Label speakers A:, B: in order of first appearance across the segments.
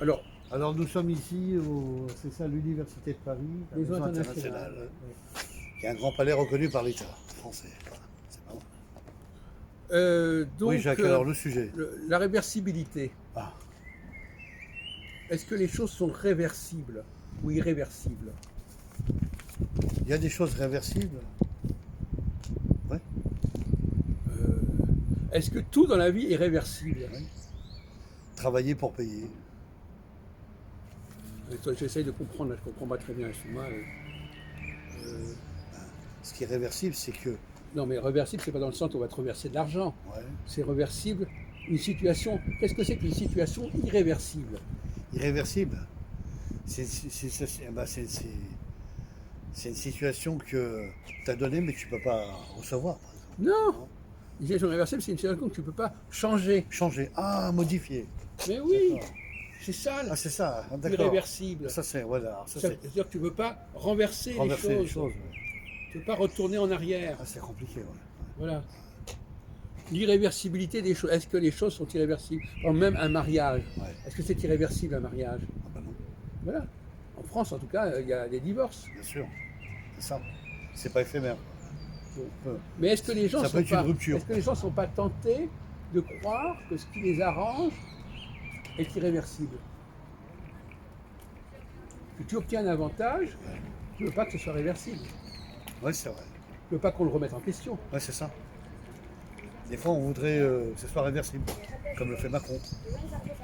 A: Alors,
B: Alors nous sommes ici, c'est ça, l'Université de Paris, la
A: maison
B: Maison
A: internationale.
B: internationale, qui est un grand palais reconnu par l'État français. Voilà. C'est pas mal.
A: Donc,
B: Oui, Jacques, alors le sujet.
A: la réversibilité.
B: Ah,
A: Est-ce que les choses sont réversibles ou irréversibles?
B: il y a des choses réversibles. Ouais,
A: Est-ce que tout dans la vie est réversible?
B: ouais. Travailler pour payer.
A: J'essaye de comprendre, là, je comprends pas très bien. Excuse-moi.
B: Ce qui est réversible, c'est que,
A: Non, mais réversible, c'est pas dans le sens où on va te reverser de l'argent.
B: ouais,
A: C'est réversible. Une situation. Qu'est-ce que c'est qu'une situation irréversible?
B: irréversible, c'est une situation que tu as donnée mais tu ne peux pas recevoir, par exemple.
A: Non.
B: Non.
A: Une situation irréversible, c'est une situation que tu peux pas changer.
B: Changer. Ah, modifier.
A: Mais oui,
B: D'accord.
A: c'est ça,
B: Ah, c'est ça, ah, d'accord.
A: irréversible.
B: Ça, c'est, voilà, ça, c'est
A: C'est-à-dire que tu ne peux pas renverser
B: renverser
A: les
B: les
A: choses.
B: choses. Ouais.
A: Tu ne peux pas retourner en arrière.
B: Ah, c'est compliqué, ouais.
A: Voilà. L'irréversibilité des choses. Est-ce que les choses sont irréversibles? Par exemple, même un mariage.
B: Ouais.
A: Est-ce que c'est irréversible un mariage?
B: Ah, bah non,
A: Voilà. En France, en tout cas, il y a des divorces.
B: bien sûr. C'est ça. C'est pas éphémère.
A: Mais est-ce que les gens
B: Ça peut
A: sont
B: être une
A: pas,
B: rupture.
A: est-ce que les gens sont pas tentés de croire que ce qui les arrange est irréversible? Que tu obtiens un avantage, tu ne veux pas que ce soit réversible.
B: Ouais, c'est vrai.
A: Tu ne veux pas qu'on le remette en question.
B: Ouais, c'est ça. Des fois, on voudrait que ce soit réversible, comme le fait Macron.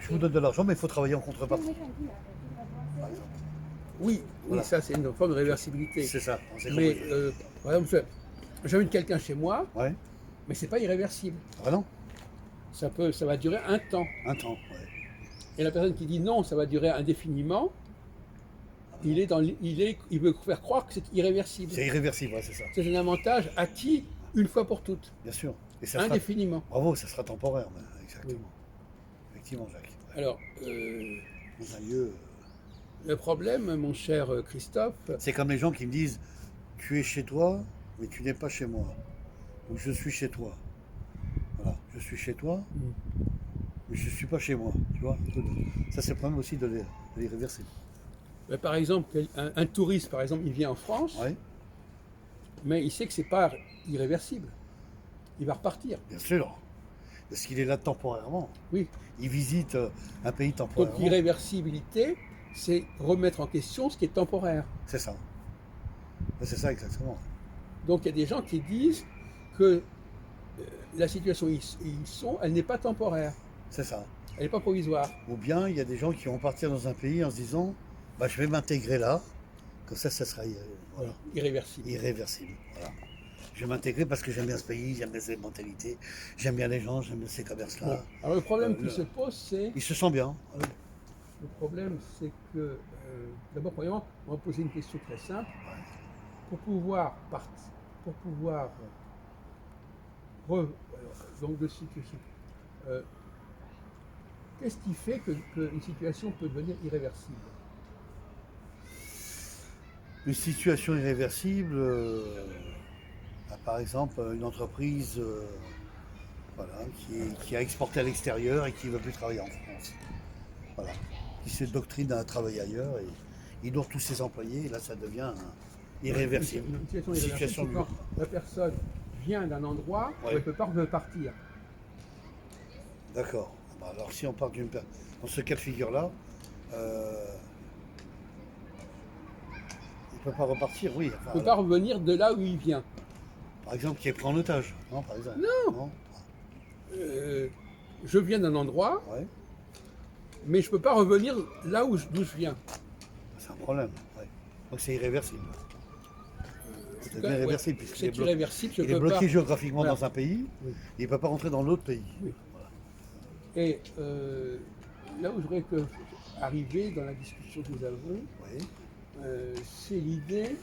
B: Je vous donne de l'argent, mais il faut travailler en contrepartie, par exemple.
A: Oui,
B: Voilà.
A: ça c'est une forme de réversibilité.
B: C'est ça. On s'est
A: Mais
B: compris.
A: par exemple, j'invite quelqu'un chez moi,
B: Ouais.
A: mais c'est pas irréversible.
B: Ah non.
A: Ça va durer un temps.
B: Un temps. Ouais.
A: Et la personne qui dit non, ça va durer indéfiniment, il veut faire croire que c'est irréversible.
B: C'est irréversible, ouais, c'est ça.
A: C'est un avantage acquis une fois pour toutes,
B: Bien sûr. Et ça sera...
A: indéfiniment.
B: Bravo, ça sera temporaire, mais exactement. Effectivement, Jacques. Ouais.
A: Alors,
B: Dans un lieu.
A: le problème, mon cher Christophe,
B: C'est comme les gens qui me disent tu es chez toi, mais tu n'es pas chez moi. Ou je suis chez toi. Voilà, je suis chez toi, mais je ne suis pas chez moi. Tu vois. Ça, c'est le problème aussi de l'irréversible.
A: par exemple, un touriste, par exemple, il vient en France,
B: Ouais,
A: mais il sait que c'est pas irréversible. Il va repartir.
B: bien sûr. Parce qu'il est là temporairement.
A: Oui.
B: Il visite un pays
A: Donc
B: temporairement.
A: l'irréversibilité, c'est remettre en question ce qui est temporaire.
B: C'est ça. Ouais, c'est ça exactement.
A: Donc il y a des gens qui disent que la situation où ils sont, elle n'est pas temporaire,
B: C'est ça.
A: elle n'est pas provisoire.
B: Ou bien il y a des gens qui vont partir dans un pays en se disant bah, je vais m'intégrer là, comme ça sera voilà,
A: Irréversible.
B: irréversible. Voilà. Je vais m'intégrer parce que j'aime bien ce pays, j'aime bien cette mentalité, j'aime bien les gens, j'aime bien ces commerces-là.
A: Bon. Alors le problème qui
B: le-
A: se pose, c'est
B: Il se sent bien.
A: le problème, c'est que d'abord, premièrement, on va poser une question très simple. Pour pouvoir partir, pour pouvoir donc de situation, qu'est-ce qui fait qu'une situation peut devenir irréversible?
B: Une situation irréversible, par exemple une entreprise voilà, qui a exporté à l'extérieur et qui ne veut plus travailler en France. Voilà. Qui se doctrine à travailler ailleurs et il lourd tous ses employés et là ça devient irréversible.
A: Une situation
B: Une
A: irréversible,
B: situation
A: c'est quand la personne vient d'un endroit où
B: Ouais.
A: elle ne peut pas repartir.
B: D'accord. Ah bah alors si on part dans ce cas de figure-là, il ne peut pas repartir, oui. Enfin,
A: Il ne peut pas revenir de là où il vient.
B: par exemple, qui est pris en otage, non, par exemple.
A: Non. Je viens d'un endroit,
B: Ouais,
A: mais je ne peux pas revenir là d'où je viens.
B: c'est un problème. Ouais. Donc c'est irréversible. C'est
A: En tout cas,
B: irréversible
A: ouais,
B: puisqu'il est,
A: c'est irréversible, je
B: il est
A: peux
B: bloqué
A: pas.
B: géographiquement
A: Voilà.
B: dans un pays
A: Oui.
B: et il ne peut pas rentrer dans l'autre pays.
A: Oui.
B: Voilà.
A: Et là où je voudrais arriver dans la discussion que nous avons,
B: Oui.
A: c'est l'idée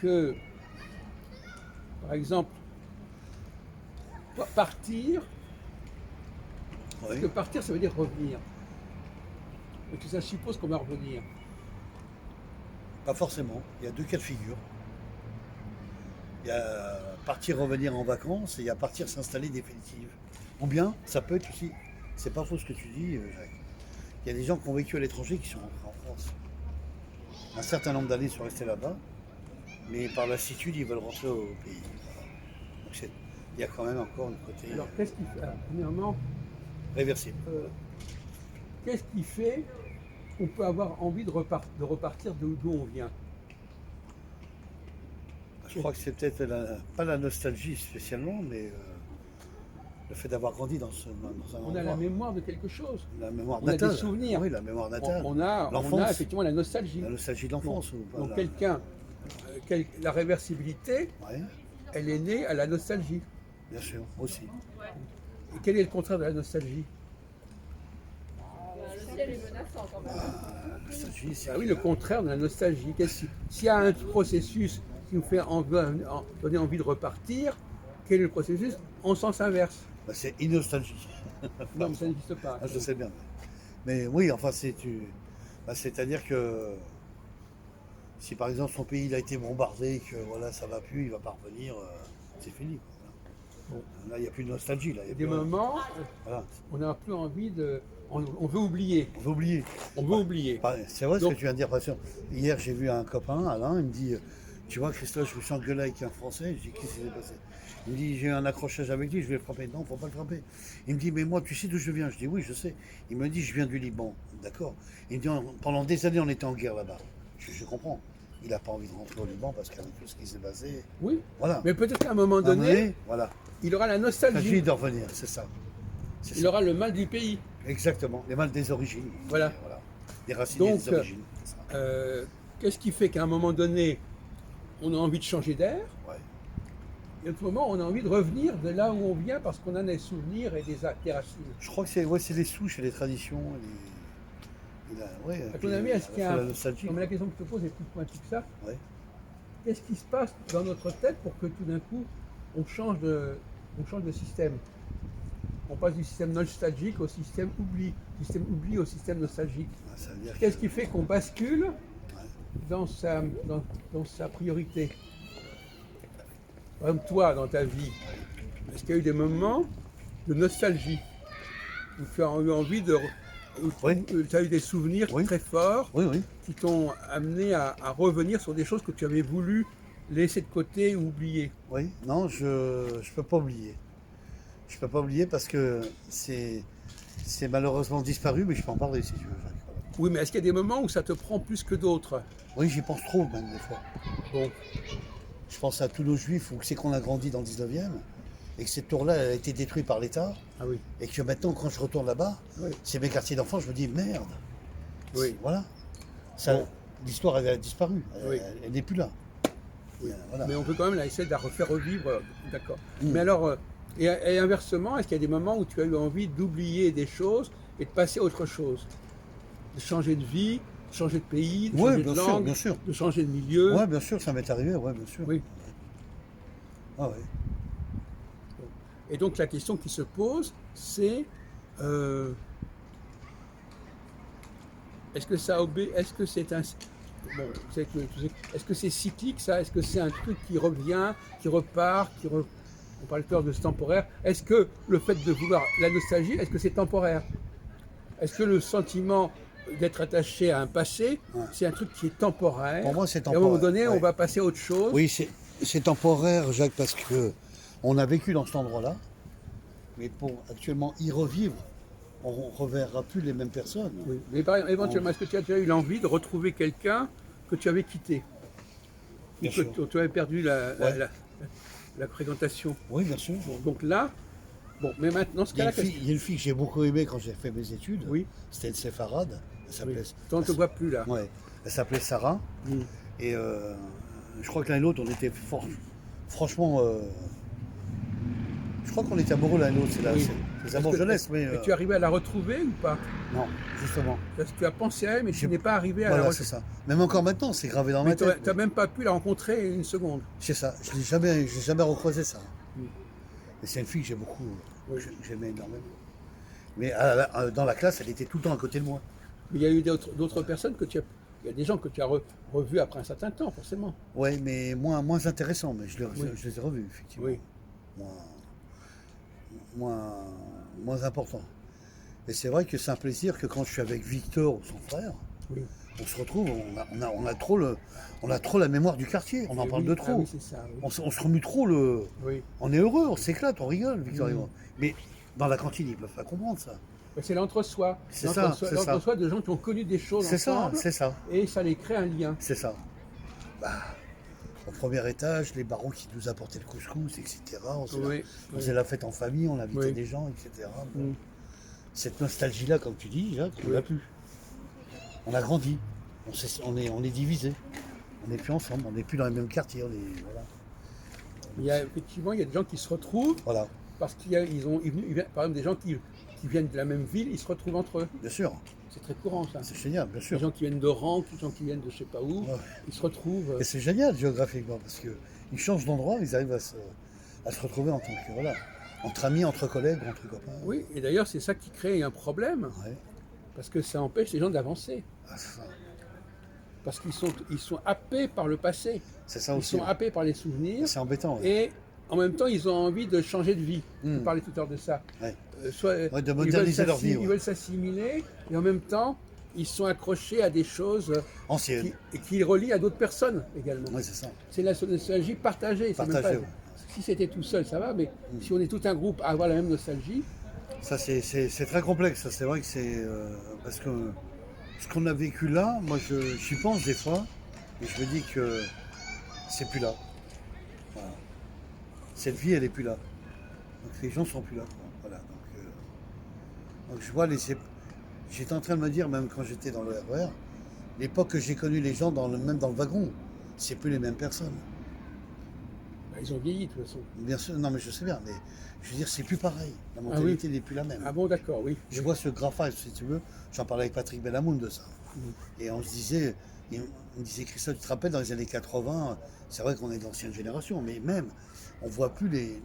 A: que, par exemple, partir,
B: Oui.
A: que partir, ça veut dire revenir. Et que ça suppose qu'on va revenir.
B: Pas forcément. Il y a deux cas de figure. Il y a partir revenir en vacances et il y a partir s'installer définitive. Ou bien, ça peut être aussi, c'est pas faux ce que tu dis, Jacques. Il y a des gens qui ont vécu à l'étranger qui sont rentrés en France. Un certain nombre d'années sont restés là-bas, mais par lassitude, ils veulent rentrer au pays. Voilà. Donc il y a quand même encore un côté
A: Alors, qu'est-ce qui fait, premièrement,
B: réversible.
A: qu'est-ce qui fait qu'on peut avoir envie de repartir d'où on vient?
B: Je crois que c'est peut-être pas la nostalgie spécialement, mais le fait d'avoir grandi dans un
A: On
B: endroit.
A: a la mémoire de quelque chose.
B: La mémoire
A: On a
B: natale.
A: des souvenirs.
B: Oui, la mémoire natale.
A: On a
B: L'enfance.
A: effectivement la nostalgie.
B: La nostalgie de l'enfance.
A: Donc quelqu'un, la réversibilité,
B: Ouais,
A: elle est née à la nostalgie.
B: bien sûr, aussi.
A: Et quel est le contraire de la nostalgie?
C: Le ciel est menaçant quand même.
B: La nostalgie, c'est
A: Ah oui, le contraire de la nostalgie. S'il y a un processus qui nous fait donner envie de repartir, quel est le processus en sens inverse?
B: c'est innostalgie.
A: Non, mais ça n'existe pas.
B: Ah, je sais bien. Mais oui, enfin, c'est-à-dire que si par exemple son pays il a été bombardé, que voilà, ça va plus, il va pas revenir, c'est fini. Quoi. Là, il n'y a plus de nostalgie. Là,
A: Il y a des moments,
B: Voilà.
A: on n'a plus envie de. On veut oublier.
B: On veut oublier.
A: On veut oublier.
B: C'est vrai
A: Donc-
B: ce que tu viens de dire. Parce que hier, j'ai vu un copain, Alain, il me dit tu vois, Christophe, je me suis engueulé avec un Français. Je dis qu'est-ce qui s'est passé? Il me dit j'ai eu un accrochage avec lui, je vais le frapper. Non, faut pas le frapper. Il me dit mais moi, tu sais d'où je viens? Je dis oui, je sais. Il me dit je viens du Liban. D'accord. Il me dit pendant des années, on était en guerre là-bas. Je comprends. Il n'a pas envie de rentrer au Liban parce qu'avec tout ce qui s'est passé.
A: Oui.
B: Voilà.
A: Mais peut-être qu'à un moment
B: À un moment
A: donné,
B: donné, voilà.
A: il aura la
B: Il
A: nostalgie.
B: s'agit de revenir, c'est ça. C'est
A: Il
B: ça.
A: aura le mal du pays.
B: Exactement. Les mal des origines.
A: Voilà.
B: Des racines
A: Donc,
B: et des origines. C'est ça.
A: Qu'est-ce qui fait qu'à un moment donné, on a envie de changer d'air,
B: Ouais.
A: et à un moment, on a envie de revenir de là où on vient parce qu'on a des souvenirs et des racines.
B: Je crois que c'est les souches et les traditions.
A: À ton avis, est-ce qu'il y a
B: la nostalgie.
A: Non, mais la question que je te pose est plus pointue que ça.
B: Ouais.
A: Qu'est-ce qui se passe dans notre tête pour que tout d'un coup, on change de système? On passe du système nostalgique au système oubli, du système oubli au système nostalgique.
B: Ça veut dire
A: Qu'est-ce
B: que-
A: qui fait qu'on bascule dans sa priorité? Par exemple, toi, dans ta vie, est-ce qu'il y a eu des moments de nostalgie où tu as eu envie de. Où
B: Oui.
A: tu as eu des souvenirs
B: Oui.
A: très forts
B: Oui, oui.
A: qui t'ont amené à revenir sur des choses que tu avais voulu laisser de côté ou oublier?
B: Oui. Non, je ne peux pas oublier. Je peux pas oublier parce que c'est malheureusement disparu, mais je peux en parler si tu veux, Jacques. Voilà.
A: Oui, mais est-ce qu'il y a des moments où ça te prend plus que d'autres?
B: Oui, j'y pense trop même des fois.
A: Bon,
B: Je pense à tous nos juifs où c'est qu'on a grandi dans le 19e et que cette tour-là elle a été détruite par l'État
A: ah oui,
B: et que maintenant quand je retourne là-bas,
A: oui,
B: c'est mes quartiers d'enfants, je me dis merde.
A: oui.
B: Voilà. Ça,
A: Bon.
B: l'histoire elle a disparu.
A: Oui.
B: Elle n'est plus là.
A: Oui.
B: Voilà.
A: Mais on peut quand même essayer de la refaire revivre, d'accord.
B: Mm.
A: Mais alors, et inversement, est-ce qu'il y a des moments où tu as eu envie d'oublier des choses et de passer à autre chose? De changer de vie, de changer de pays, de
B: Ouais,
A: changer
B: bien
A: de
B: sûr,
A: langue,
B: bien sûr.
A: de changer de milieu?
B: Ouais, bien sûr, ça m'est arrivé, ouais, bien sûr.
A: Oui.
B: Ah ouais.
A: Et donc la question qui se pose, c'est est-ce que ça est-ce que c'est un bon, est-ce que c'est cyclique ça? Est-ce que c'est un truc qui revient, qui repart, on parle tout à l'heure de ce temporaire. Est-ce que le fait de vouloir la nostalgie, est-ce que c'est temporaire? Est-ce que le sentiment d'être attaché à un passé,
B: Ouais.
A: c'est un truc qui est temporaire?
B: Pour moi, c'est
A: Et à un moment
B: temporaire,
A: donné,
B: ouais.
A: on va passer à autre chose.
B: Oui, c'est temporaire, Jacques, parce que on a vécu dans cet endroit-là, mais pour actuellement y revivre, on ne reverra plus les mêmes personnes.
A: Oui. Mais par exemple, éventuellement, est-ce que tu as déjà eu l'envie de retrouver quelqu'un que tu avais quitté?
B: Bien
A: Ou
B: sûr.
A: que tu avais perdu
B: Ouais.
A: la fréquentation?
B: Oui, bien sûr.
A: Bon, donc là, bon, mais maintenant, ce
B: Il y, a
A: cas-là,
B: il y a une fille que j'ai beaucoup aimée quand j'ai fait mes études.
A: Oui.
B: C'était une séfarade. Elle s'appelait.
A: oui. On ne te voit plus là.
B: Ouais. Elle s'appelait Sarah.
A: Mm.
B: Et je crois que l'un et l'autre, on était franchement. Je crois qu'on était amoureux l'un et l'autre. C'est
A: Oui.
B: les amours
A: Est-ce que-
B: jeunesse, mais.
A: Et tu es arrivé à la retrouver ou pas?
B: Non, justement.
A: Parce que tu as pensé à elle, mais tu
B: J'ai-
A: n'es pas arrivé à
B: Voilà,
A: la
B: c'est
A: retrouver.
B: ça. Même encore maintenant, c'est gravé dans ma
A: Mais tu
B: tête.
A: n'as même pas pu la rencontrer une seconde.
B: C'est ça. Je n'ai jamais recroisé ça.
A: Mm.
B: Et c'est une fille que j'ai beaucoup.
A: Oui.
B: J'aimais énormément. Mais dans la classe, elle était tout le temps à côté de moi.
A: Mais il y a eu d'autres personnes que tu as. Il y a des gens que tu as revus après un certain temps, forcément.
B: Ouais, mais moins intéressant, mais
A: Oui.
B: je les ai revus, effectivement.
A: Oui.
B: Moins, moins important. Et c'est vrai que c'est un plaisir que quand je suis avec Victor ou son frère,
A: Oui.
B: on se retrouve, on a trop la mémoire du quartier, on en
A: Et
B: parle
A: oui,
B: de
A: ah
B: trop.
A: oui, c'est ça. Oui.
B: On se remue trop le.
A: Oui.
B: On est heureux, on s'éclate, on rigole, Victor et
A: Mm.
B: moi. Mais dans la cantine, ils peuvent pas comprendre ça.
A: Mais c'est l'entre-soi.
B: C'est ça,
A: L'entre-soi
B: c'est ça.
A: l'entre-soi de gens qui ont connu des choses
B: C'est ça,
A: ensemble
B: c'est ça,
A: et ça les crée un lien.
B: c'est ça. Bah, au premier étage, les barons qui nous apportaient le couscous, etc. On faisait la fête en famille, on invitait
A: Oui.
B: des gens, etc. Bon.
A: Mm.
B: Cette nostalgie-là, comme tu dis, Jacques, on
A: Oui.
B: l'a plus. On a grandi, on est divisé. On n'est plus ensemble, on n'est plus dans les mêmes quartiers.
A: Effectivement, il y a des gens qui se retrouvent
B: Voilà,
A: parce par exemple, des gens qui viennent de la même ville, ils se retrouvent entre eux.
B: bien sûr,
A: C'est très courant, ça.
B: c'est génial, bien
A: Des
B: sûr.
A: gens qui viennent d'Oran, des gens qui viennent de je sais pas où,
B: Ouais.
A: ils se retrouvent.
B: Et c'est génial géographiquement, parce qu'ils changent d'endroit, ils arrivent à se retrouver en tant que, voilà, entre amis, entre collègues, entre copains.
A: Oui, et d'ailleurs, c'est ça qui crée un problème,
B: Ouais.
A: parce que ça empêche les gens d'avancer.
B: Ah, c'est ça.
A: Parce ils sont happés par le passé,
B: C'est ça
A: ils
B: aussi.
A: sont happés par les souvenirs,
B: C'est embêtant. Ouais.
A: et en même temps, ils ont envie de changer de vie.
B: Mm.
A: On parlait tout à l'heure de ça.
B: Ouais.
A: Soit
B: De moderniser leur vie.
A: ils
B: Ouais.
A: veulent s'assimiler, et en même temps, ils sont accrochés à des choses
B: Ancienne.
A: qui les relient à d'autres personnes également.
B: Oui, c'est ça.
A: C'est la nostalgie partagée. c'est même
B: Partagée,
A: pas-
B: ouais.
A: Si c'était tout seul, ça va, mais si on est tout un groupe à avoir la même nostalgie,
B: Ça, c'est très complexe. Ça, c'est vrai que c'est. Parce que ce qu'on a vécu là, moi, j'y pense des fois, et je me dis que c'est plus là. Voilà. Cette vie, elle est plus là. Donc les gens sont plus là. Quoi. Voilà. Donc je vois j'étais en train de me dire, même quand j'étais dans le RER, l'époque que j'ai connu les gens même dans le wagon, c'est plus les mêmes personnes.
A: bah, ils ont vieilli de toute façon.
B: Bien sûr, non mais je sais bien, mais je veux dire, c'est plus pareil. La mentalité n'est plus la même.
A: Ah bon, d'accord, oui.
B: Je vois ce graphage, si tu veux, j'en parlais avec Patrick Bellamoun de ça. Et on se disait, on me disait, Christophe, tu te rappelles, dans les années 80, c'est vrai qu'on est d'ancienne génération, mais même, on voit plus les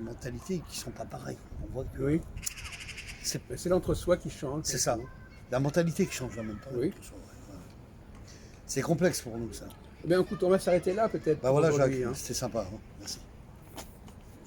B: mentalités qui sont pas pareilles. On voit que
A: Oui,
B: c'est
A: c'est l'entre-soi qui change.
B: c'est ça. La mentalité qui change en même temps.
A: Oui.
B: C'est complexe pour nous, ça.
A: Eh bien, écoute, on va s'arrêter là peut-être.
B: Bah
A: pour
B: voilà, Jacques,
A: aujourd'hui, hein.
B: c'était sympa. Hein. Merci.